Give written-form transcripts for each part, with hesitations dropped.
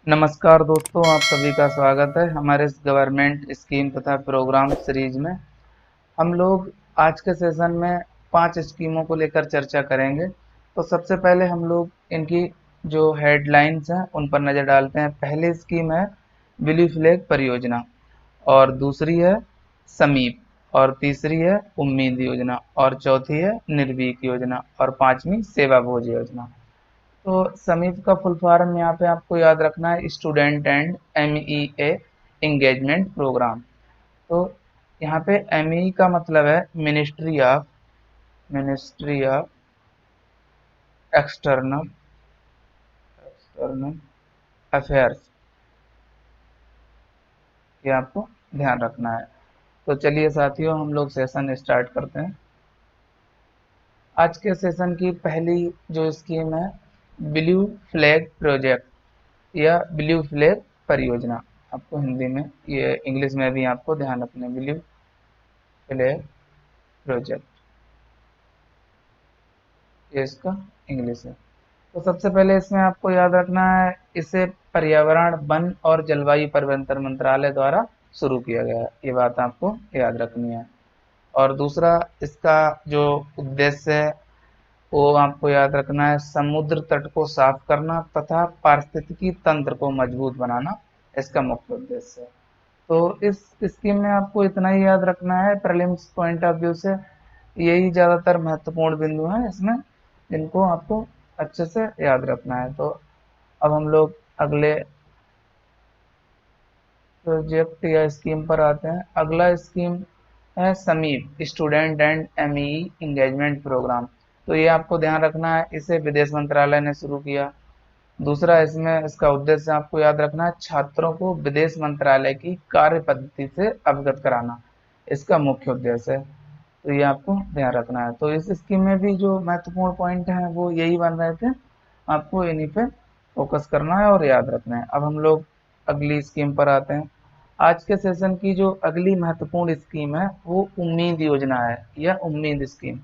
नमस्कार दोस्तों, आप सभी का स्वागत है हमारे इस गवर्नमेंट स्कीम तथा प्रोग्राम सीरीज में। हम लोग आज के सेशन में 5 स्कीमों को लेकर चर्चा करेंगे। तो सबसे पहले हम लोग इनकी जो हेडलाइंस हैं उन पर नज़र डालते हैं। पहली स्कीम है ब्लू फ्लैग परियोजना, और दूसरी है समीप, और तीसरी है उम्मीद योजना, और चौथी है निर्भीक योजना, और पांचवी सेवा भोज योजना। तो समीप का फुल फॉर्म यहाँ पे आपको याद रखना है, student and MEA engagement programme. तो यहाँ पे एमई का मतलब है मिनिस्ट्री ऑफ एक्सटर्नल अफेयर्स, ये आपको ध्यान रखना है। तो चलिए साथियों, हम लोग सेशन स्टार्ट करते हैं। आज के सेशन की पहली जो स्कीम है ब्लू फ्लैग प्रोजेक्ट या ब्लू फ्लैग परियोजना। आपको हिंदी में, ये इंग्लिश में भी आपको ध्यान रखना है, ब्लू फ्लैग प्रोजेक्ट, ये इसका इंग्लिश है। तो सबसे पहले इसमें आपको याद रखना है, इसे पर्यावरण वन और जलवायु परिवर्तन मंत्रालय द्वारा शुरू किया गया है, ये बात आपको याद रखनी है। और दूसरा इसका जो उद्देश्य है वो आपको याद रखना है, समुद्र तट को साफ करना तथा पारिस्थितिकी तंत्र को मजबूत बनाना, इसका मुख्य उद्देश्य है। तो इस स्कीम में आपको इतना ही याद रखना है प्रीलिम्स पॉइंट ऑफ व्यू से, यही ज़्यादातर महत्वपूर्ण बिंदु हैं इसमें जिनको आपको अच्छे से याद रखना है। तो अब हम लोग अगले प्रोजेक्ट या स्कीम पर आते हैं। अगला स्कीम है SAMEEP, student and ME engagement programme. तो ये आपको ध्यान रखना है, इसे विदेश मंत्रालय ने शुरू किया। दूसरा इसमें इसका उद्देश्य आपको याद रखना है, छात्रों को विदेश मंत्रालय की कार्य पद्धति से अवगत कराना, इसका मुख्य उद्देश्य है। तो ये आपको ध्यान रखना है। तो इस स्कीम में भी जो महत्वपूर्ण पॉइंट हैं वो यही बन रहे थे, आपको इन्हीं पे फोकस करना है और याद रखना है। अब हम लोग अगली स्कीम पर आते हैं। आज के सेशन की जो अगली महत्वपूर्ण स्कीम है वो उम्मीद योजना है या उम्मीद स्कीम।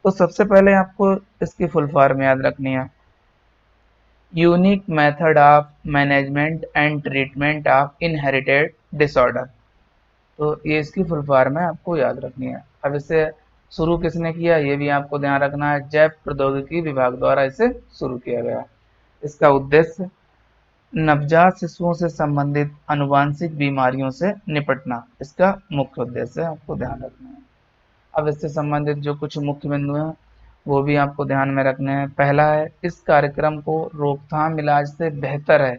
तो सबसे पहले आपको इसकी फुल फॉर्म याद रखनी है, unique method of management and treatment of inherited disorder. तो ये इसकी फुल फॉर्म है, आपको याद रखनी है। अब इसे शुरू किसने किया ये भी आपको ध्यान रखना है, जैव प्रौद्योगिकी विभाग द्वारा इसे शुरू किया गया। इसका उद्देश्य नवजात शिशुओं से संबंधित आनुवांशिक बीमारियों से निपटना, इसका मुख्य उद्देश्य है, आपको ध्यान रखना है। अब इससे संबंधित जो कुछ मुख्य बिंदु हैं वो भी आपको ध्यान में रखने हैं। पहला है, इस कार्यक्रम को रोकथाम इलाज से बेहतर है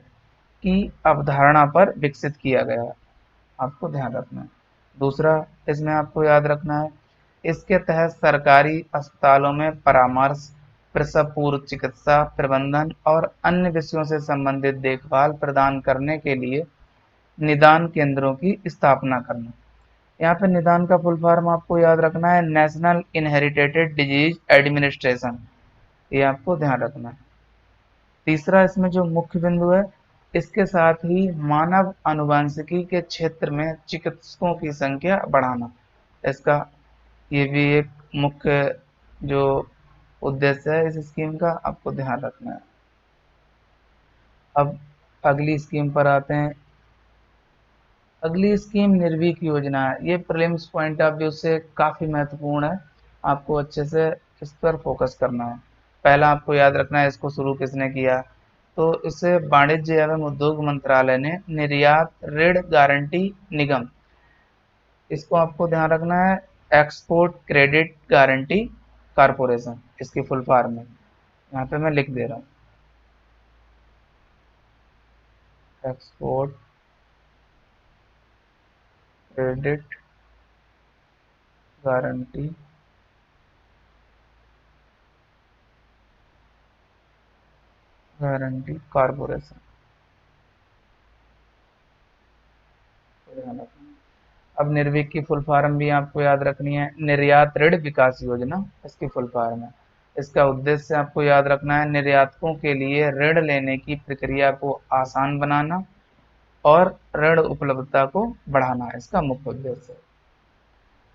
की अवधारणा पर विकसित किया गया है, आपको ध्यान रखना है। दूसरा इसमें आपको याद रखना है, इसके तहत सरकारी अस्पतालों में परामर्श, प्रसव पूर्व चिकित्सा प्रबंधन और अन्य विषयों से संबंधित देखभाल प्रदान करने के लिए निदान केंद्रों की स्थापना करना। यहाँ पे निदान का फुल फॉर्म आपको याद रखना है, नेशनल इनहेरिटेड डिजीज एडमिनिस्ट्रेशन, ये आपको ध्यान रखना है। तीसरा इसमें जो मुख्य बिंदु है, इसके साथ ही मानव आनुवंशिकी के क्षेत्र में चिकित्सकों की संख्या बढ़ाना, इसका ये भी एक मुख्य जो उद्देश्य है इस स्कीम का, आपको ध्यान रखना है। अब अगली स्कीम पर आते हैं। अगली स्कीम निर्भीक योजना है, ये प्रीलिम्स पॉइंट ऑफ व्यू से काफ़ी महत्वपूर्ण है, आपको अच्छे से इस पर फोकस करना है। पहला आपको याद रखना है, इसको शुरू किसने किया, तो इसे वाणिज्य एवं उद्योग मंत्रालय ने निर्यात ऋण गारंटी निगम, इसको आपको ध्यान रखना है, एक्सपोर्ट क्रेडिट गारंटी कारपोरेशन, इसकी फुल फॉर्म है, यहाँ पे मैं लिख दे रहा हूँ, export credit guarantee guarantee corporation. अब निर्भीक की फुल फॉर्म भी आपको याद रखनी है, निर्यात ऋण विकास योजना, इसकी फुल फॉर्म है। इसका उद्देश्य आपको याद रखना है, निर्यातकों के लिए ऋण लेने की प्रक्रिया को आसान बनाना और ऋण उपलब्धता को बढ़ाना, इसका मुख्य उद्देश्य है।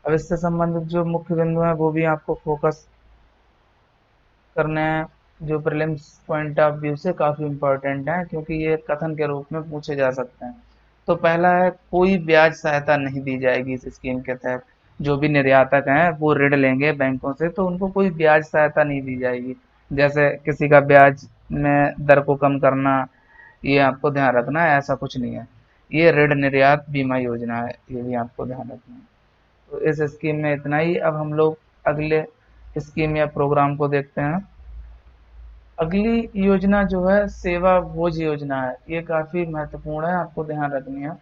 अब इससे संबंधित जो मुख्य बिंदु हैं वो भी आपको फोकस करने हैं। जो प्रीलिम्स पॉइंट ऑफ व्यू से काफ़ी इम्पोर्टेंट है, क्योंकि ये कथन के रूप में पूछे जा सकते हैं। तो पहला है, कोई ब्याज सहायता नहीं दी जाएगी इस स्कीम के तहत। जो भी निर्यातक हैं वो ऋण लेंगे बैंकों से, तो उनको कोई ब्याज सहायता नहीं दी जाएगी। जैसे किसी का ब्याज में दर को कम करना, ये आपको ध्यान रखना है, ऐसा कुछ नहीं है। ये ऋण निर्यात बीमा योजना है, ये भी आपको ध्यान रखना है। तो इस स्कीम में इतना ही। अब हम लोग अगले स्कीम या प्रोग्राम को देखते हैं। अगली योजना जो है सेवा भोज योजना है। ये काफ़ी महत्वपूर्ण है, आपको ध्यान रखनी है।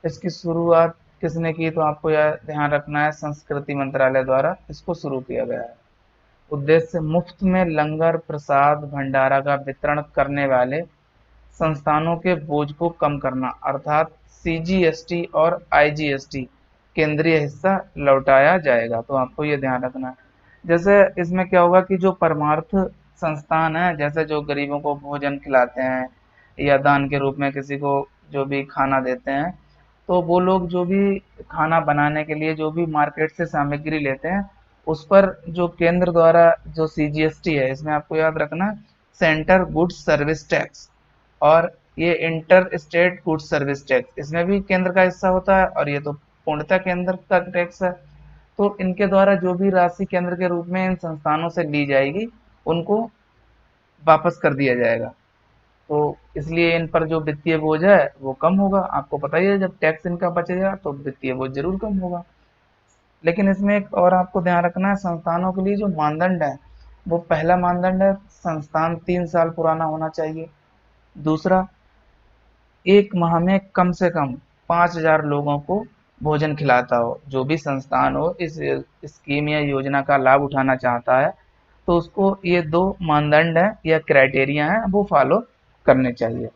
इसकी शुरुआत किसने की, तो आपको यह ध्यान रखना है, संस्कृति मंत्रालय द्वारा इसको शुरू किया गया है। उद्देश्य मुफ्त में लंगर प्रसाद भंडारा का वितरण करने वाले संस्थानों के बोझ को कम करना, अर्थात सीजीएसटी और आईजीएसटी केंद्रीय हिस्सा लौटाया जाएगा। तो आपको ये ध्यान रखना है। जैसे इसमें क्या होगा कि जो परमार्थ संस्थान है, जैसे जो गरीबों को भोजन खिलाते हैं या दान के रूप में किसी को जो भी खाना देते हैं, तो वो लोग जो भी खाना बनाने के लिए जो भी मार्केट से सामग्री लेते हैं, उस पर जो केंद्र द्वारा जो सीजीएसटी है, इसमें आपको याद रखना, सेंटर गुड्स सर्विस टैक्स, और ये inter state goods service tax, इसमें भी केंद्र का हिस्सा होता है, और ये तो पूर्णतः केंद्र का टैक्स है। तो इनके द्वारा जो भी राशि केंद्र के रूप में इन संस्थानों से ली जाएगी, उनको वापस कर दिया जाएगा। तो इसलिए इन पर जो वित्तीय बोझ है वो कम होगा। आपको पता ही है, जब टैक्स इनका बचेगा तो वित्तीय बोझ जरूर कम होगा। लेकिन इसमें एक और आपको ध्यान रखना है, संस्थानों के लिए जो मानदंड है, वो पहला मानदंड है, संस्थान 3 साल पुराना होना चाहिए। दूसरा, एक माह में कम से कम 5,000 लोगों को भोजन खिलाता हो। जो भी संस्थान हो इस स्कीम या योजना का लाभ उठाना चाहता है, तो उसको ये 2 मानदंड हैं या क्राइटेरिया हैं, वो फॉलो करने चाहिए।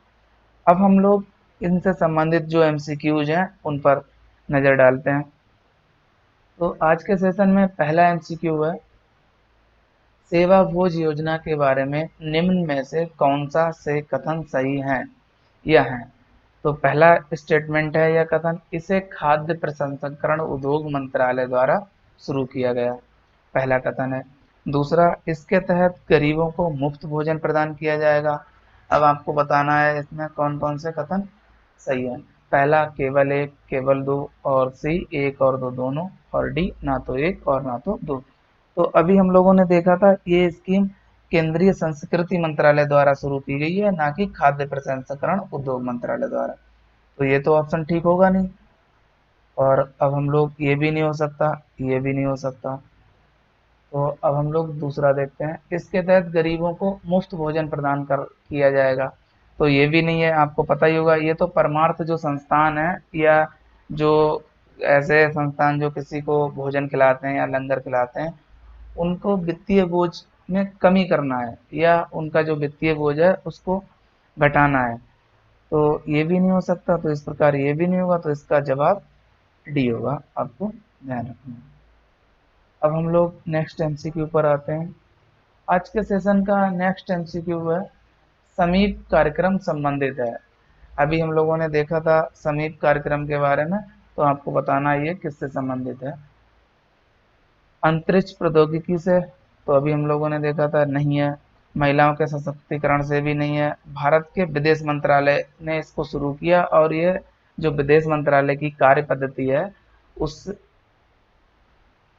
अब हम लोग इनसे संबंधित जो एमसीक्यूज हैं उन पर नज़र डालते हैं। तो आज के सेशन में पहला एमसीक्यू है, सेवा भोज योजना के बारे में निम्न में से कौन सा से कथन सही है या है। तो पहला स्टेटमेंट है या कथन, इसे खाद्य प्रसंस्करण उद्योग मंत्रालय द्वारा शुरू किया गया, पहला कथन है। दूसरा, इसके तहत गरीबों को मुफ्त भोजन प्रदान किया जाएगा। अब आपको बताना है इसमें कौन कौन से कथन सही है। पहला, केवल एक, केवल दो, और सी, एक और दो दोनों, और डी, ना तो एक और ना तो दो। तो अभी हम लोगों ने देखा था, ये स्कीम केंद्रीय संस्कृति मंत्रालय द्वारा शुरू की गई है, ना कि खाद्य प्रसंस्करण उद्योग मंत्रालय द्वारा। तो ये तो ऑप्शन ठीक होगा नहीं। और अब हम लोग, ये भी नहीं हो सकता, ये भी नहीं हो सकता। तो अब हम लोग दूसरा देखते हैं, इसके तहत गरीबों को मुफ्त भोजन प्रदान कर किया जाएगा। तो ये भी नहीं है, आपको पता ही होगा, ये तो परमार्थ जो संस्थान है या जो ऐसे संस्थान जो किसी को भोजन खिलाते हैं या लंगर खिलाते हैं, उनको वित्तीय बोझ में कमी करना है या उनका जो वित्तीय बोझ है उसको घटाना है। तो ये भी नहीं हो सकता, तो इस प्रकार ये भी नहीं होगा, तो इसका जवाब डी होगा, आपको ध्यान रखना है। अब हम लोग नेक्स्ट एमसीक्यू पर आते हैं। आज के सेशन का नेक्स्ट एमसीक्यू है, समीप कार्यक्रम संबंधित है। अभी हम लोगों ने देखा था समीप कार्यक्रम के बारे में, तो आपको बताना ये किससे संबंधित है। अंतरिक्ष प्रौद्योगिकी से, तो अभी हम लोगों ने देखा था नहीं है। महिलाओं के सशक्तिकरण से भी नहीं है। भारत के विदेश मंत्रालय ने इसको शुरू किया, और ये जो विदेश मंत्रालय की कार्य पद्धति है, उस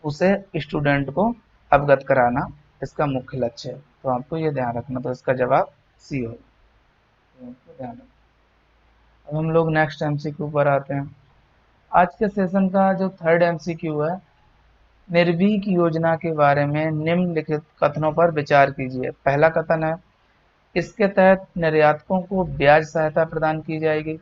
उसे स्टूडेंट को अवगत कराना इसका मुख्य लक्ष्य है। तो आपको ये ध्यान रखना, तो इसका जवाब सी हो। तो आपको ध्यान रखना। अब हम लोग नेक्स्ट एमसीक्यू पर आते हैं। आज के सेशन का जो थर्ड एमसीक्यू है, निर्भीक योजना के बारे में निम्नलिखित कथनों पर विचार कीजिए। पहला कथन है, इसके तहत निर्यातकों को ब्याज सहायता प्रदान की जाएगी,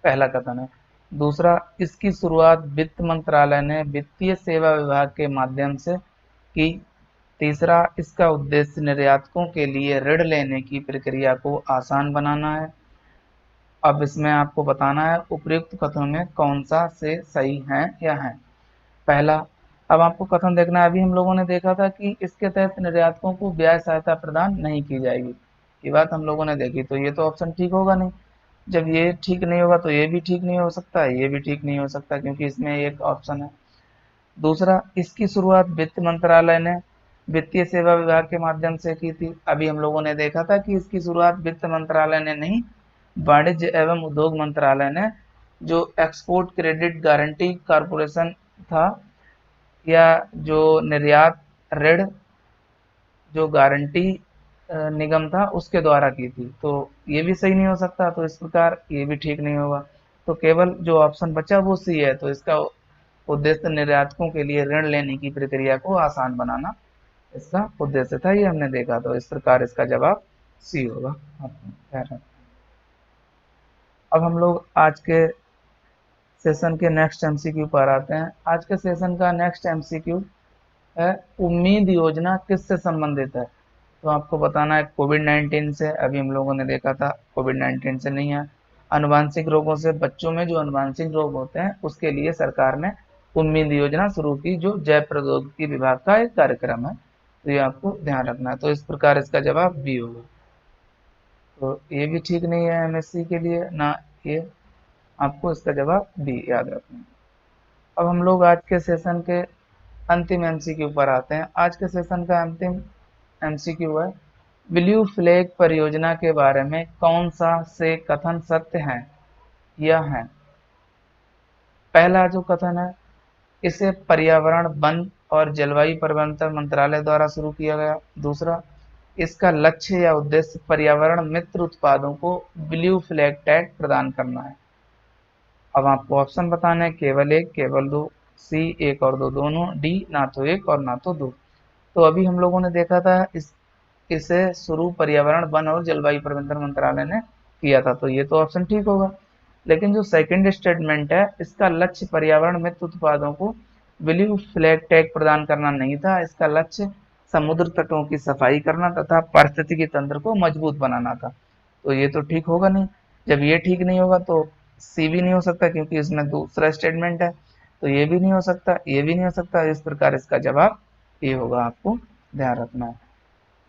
पहला कथन है। दूसरा, इसकी शुरुआत वित्त मंत्रालय ने वित्तीय सेवा विभाग के माध्यम से की। तीसरा, इसका उद्देश्य निर्यातकों के लिए ऋण लेने की प्रक्रिया को आसान बनाना है। अब इसमें आपको बताना है उपयुक्त कथनों में कौन सा से सही है या है। पहला, अब आपको कथन देखना है, अभी हम लोगों ने देखा था कि इसके तहत निर्यातकों को ब्याज सहायता प्रदान नहीं की जाएगी, ये बात हम लोगों ने देखी। तो ये तो ऑप्शन ठीक होगा नहीं। जब ये ठीक नहीं होगा तो ये भी ठीक नहीं हो सकता, ये भी ठीक नहीं हो सकता, क्योंकि इसमें एक ऑप्शन है। दूसरा, इसकी शुरुआत वित्त मंत्रालय ने वित्तीय सेवा विभाग के माध्यम से की थी। अभी हम लोगों ने देखा था कि इसकी शुरुआत वित्त मंत्रालय ने नहीं, वाणिज्य एवं उद्योग मंत्रालय ने, जो एक्सपोर्ट क्रेडिट गारंटी कॉरपोरेशन था, या जो निर्यात ऋण जो गारंटी निगम था उसके द्वारा की थी। तो ये भी सही नहीं हो सकता, तो इस प्रकार ये भी ठीक नहीं होगा। तो केवल जो ऑप्शन बचा वो सी है। तो इसका उद्देश्य निर्यातकों के लिए ऋण लेने की प्रक्रिया को आसान बनाना इसका उद्देश्य था, ये हमने देखा। तो इस प्रकार इसका जवाब सी होगा। अब हम लोग आज के सेशन के नेक्स्ट एमसीक्यू पर आते हैं। आज के सेशन का नेक्स्ट एमसीक्यू है, उम्मीद योजना किससे संबंधित है। तो आपको बताना है कोविड-19 से। अभी हम लोगों ने देखा था कोविड-19 से नहीं है, आनुवांशिक रोगों से। बच्चों में जो आनुवांशिक रोग होते हैं उसके लिए सरकार ने उम्मीद योजना शुरू की, जो जैव प्रौद्योगिकी विभाग का एक कार्यक्रम है। तो ये आपको ध्यान रखना है। तो इस प्रकार इसका जवाब बी होगा। तो ये भी ठीक नहीं है एमएससी के लिए ना, ये आपको इसका जवाब बी याद रखना है। अब हम लोग आज के सेशन के अंतिम एमसीक्यू पर आते हैं। आज के सेशन का अंतिम एमसीक्यू है, ब्लू फ्लैग परियोजना के बारे में कौन सा से कथन सत्य है या है। पहला जो कथन है, इसे पर्यावरण, वन और जलवायु परिवर्तन मंत्रालय द्वारा शुरू किया गया। दूसरा, इसका लक्ष्य या उद्देश्य पर्यावरण मित्र उत्पादों को ब्लू फ्लैग टैग प्रदान करना है। अब आपको ऑप्शन बताने हैं, केवल एक, केवल दो, सी एक और दो दोनों, डी ना तो एक और ना तो दो। तो अभी हम लोगों ने देखा था इसे शुरू पर्यावरण, वन और जलवायु परिवर्तन मंत्रालय ने किया था। तो ये तो ऑप्शन ठीक होगा। लेकिन जो सेकंड स्टेटमेंट है, इसका लक्ष्य पर्यावरण मित्र उत्पादों को ब्लू फ्लैग टैग प्रदान करना नहीं था। इसका लक्ष्य समुद्र तटों की सफाई करना तथा पारिस्थितिकी तंत्र को मजबूत बनाना था। तो ये तो ठीक होगा नहीं। जब ये ठीक नहीं होगा तो सी भी नहीं हो सकता, क्योंकि इसमें दूसरा स्टेटमेंट है। तो ये भी नहीं हो सकता, ये भी नहीं हो सकता। इस प्रकार इसका जवाब ये होगा, आपको ध्यान रखना है।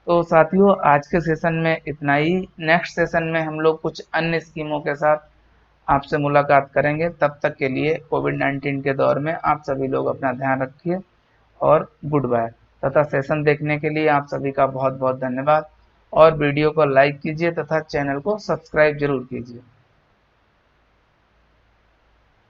तो साथियों, आज के सेशन में इतना ही। नेक्स्ट सेशन में हम लोग कुछ अन्य स्कीमों के साथ आपसे मुलाकात करेंगे। तब तक के लिए कोविड-19 के दौर में आप सभी लोग अपना ध्यान रखिए और गुड बाय। तथा सेशन देखने के लिए आप सभी का बहुत बहुत धन्यवाद। और वीडियो को लाइक कीजिए तथा चैनल को सब्सक्राइब जरूर कीजिए।